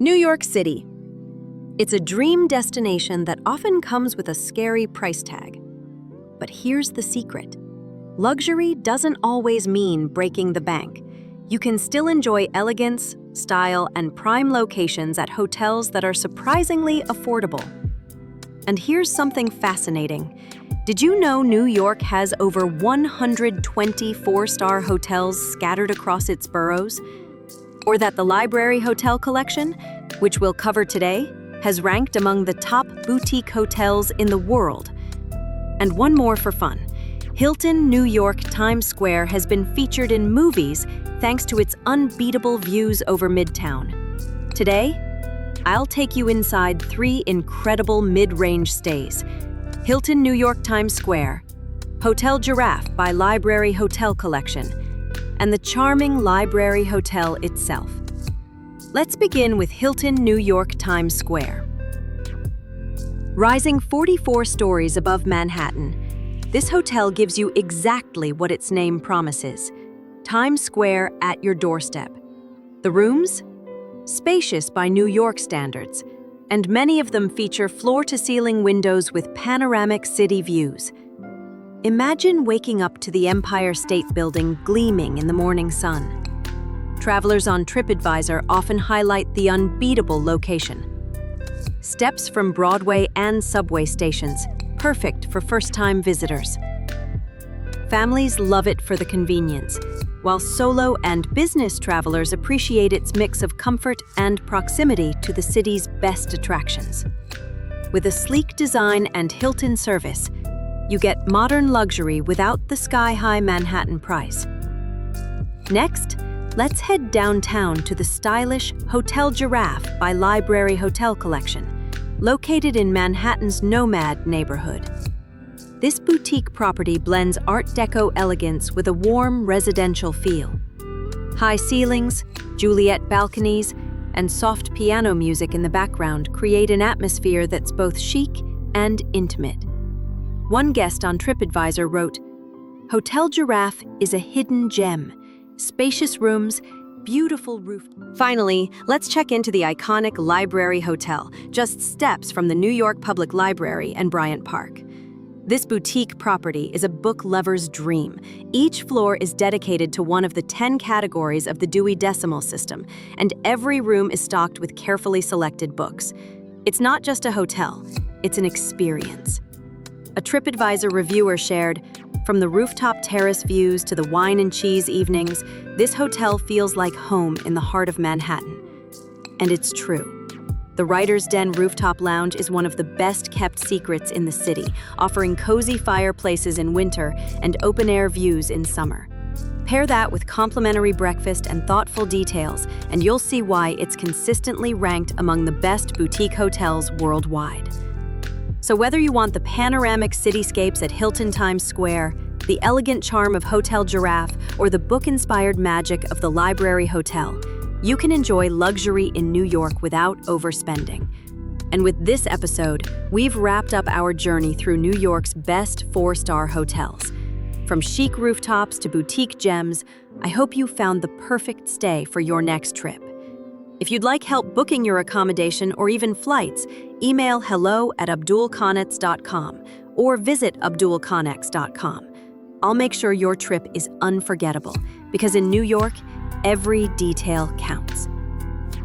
New York City. It's a dream destination that often comes with a scary price tag. But here's the secret. Luxury doesn't always mean breaking the bank. You can still enjoy elegance, style, and prime locations at hotels that are surprisingly affordable. And here's something fascinating. Did you know New York has over 120 four-star hotels scattered across its boroughs? Or that the Library Hotel collection, which we'll cover today, has ranked among the top boutique hotels in the world. And one more for fun. Hilton, New York Times Square has been featured in movies thanks to its unbeatable views over Midtown. Today, I'll take you inside 3 incredible mid-range stays. Hilton, New York Times Square, Hotel Giraffe by Library Hotel Collection, and the charming Library Hotel itself. Let's begin with Hilton, New York Times Square. Rising 44 stories above Manhattan, this hotel gives you exactly what its name promises: Times Square at your doorstep. The rooms? Spacious by New York standards, and many of them feature floor-to-ceiling windows with panoramic city views. Imagine waking up to the Empire State Building gleaming in the morning sun. Travelers on TripAdvisor often highlight the unbeatable location. Steps from Broadway and subway stations, perfect for first-time visitors. Families love it for the convenience, while solo and business travelers appreciate its mix of comfort and proximity to the city's best attractions. With a sleek design and Hilton service, you get modern luxury without the sky-high Manhattan price. Next, let's head downtown to the stylish Hotel Giraffe by Library Hotel Collection, located in Manhattan's NoMad neighborhood. This boutique property blends Art Deco elegance with a warm residential feel. High ceilings, Juliet balconies, and soft piano music in the background create an atmosphere that's both chic and intimate. One guest on TripAdvisor wrote, "Hotel Giraffe is a hidden gem. Spacious rooms, beautiful roof." Finally, let's check into the iconic Library Hotel, just steps from the New York Public Library and Bryant Park. This boutique property is a book lover's dream. Each floor is dedicated to one of the 10 categories of the Dewey Decimal System, and every room is stocked with carefully selected books. It's not just a hotel, it's an experience. A TripAdvisor reviewer shared, "From the rooftop terrace views to the wine and cheese evenings, this hotel feels like home in the heart of Manhattan." And it's true. The Writer's Den Rooftop Lounge is one of the best-kept secrets in the city, offering cozy fireplaces in winter and open-air views in summer. Pair that with complimentary breakfast and thoughtful details, and you'll see why it's consistently ranked among the best boutique hotels worldwide. So whether you want the panoramic cityscapes at Hilton Times Square, the elegant charm of Hotel Giraffe, or the book-inspired magic of the Library Hotel, you can enjoy luxury in New York without overspending. And with this episode, we've wrapped up our journey through New York's best 4-star hotels. From chic rooftops to boutique gems, I hope you found the perfect stay for your next trip. If you'd like help booking your accommodation or even flights, email hello@abdulconnex.com or visit abdulconnex.com. I'll make sure your trip is unforgettable, because in New York, every detail counts.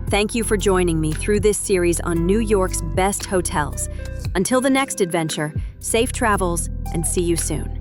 Thank you for joining me through this series on New York's best hotels. Until the next adventure, safe travels and see you soon.